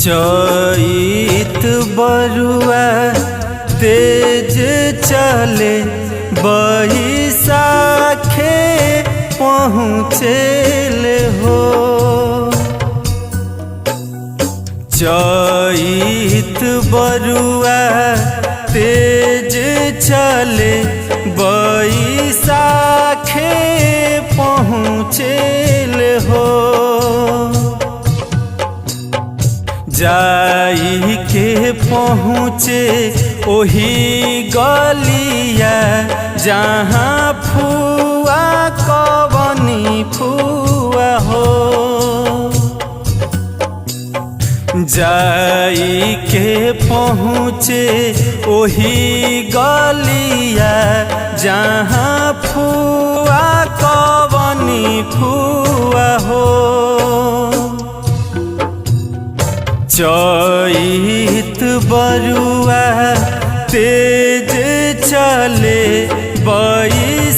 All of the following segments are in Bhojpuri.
चैत बरुआ तेज चले बैसाखे पहुँचेल हो। चैत बरुआ तेज चले बैसाखे पहुँचेल हो। जाई के पहुँचे ओही गलिया जहाँ फुआ कवनी फुआ हो। जाई के पहुँचे ओही गलिया जहाँ फुआ कवनी फुआ हो। चैत बरुआ तेज चले बैसाखे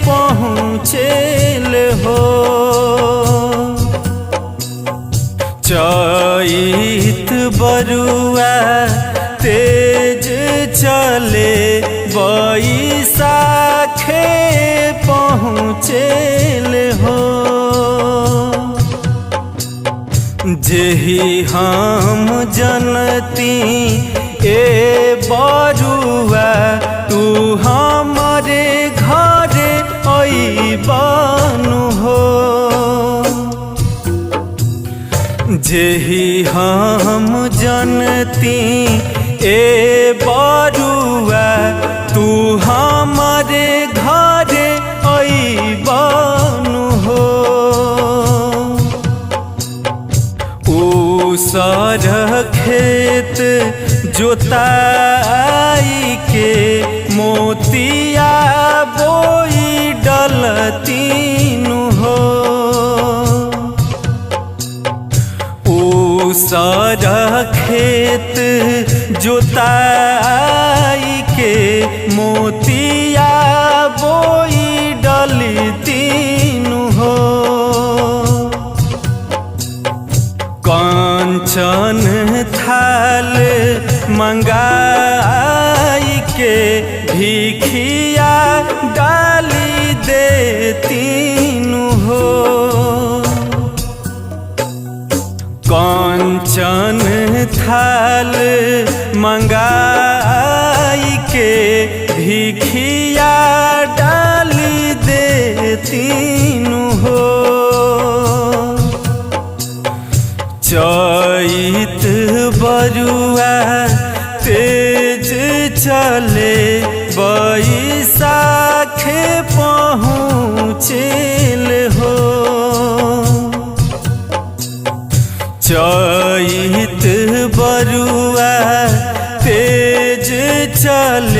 पहुँचेल हो। चैत बरुआ तेज चले बैसाखे पहुँचेल हो। जेहि हम जनती ए बरुआ तू हमारे घरे अइबनु हो। जेहि हम जनती ए बरुआ तू हमारे घरे अइबनु हो। उसर खेत जोताई के मोतिया बोई डलतीनु हो। उसर खेत जोताई के मोतिया बोई डलतीनु हो। कंचन थाल मंगाई के भिखिया डाली देतीनु हो। कंचन थाल मंगाई के भिखिया डाली देतीनु हो। चैत बरुआ तेज चले बैसाखे पहुँचेल हो। चैत बरुआ तेज चले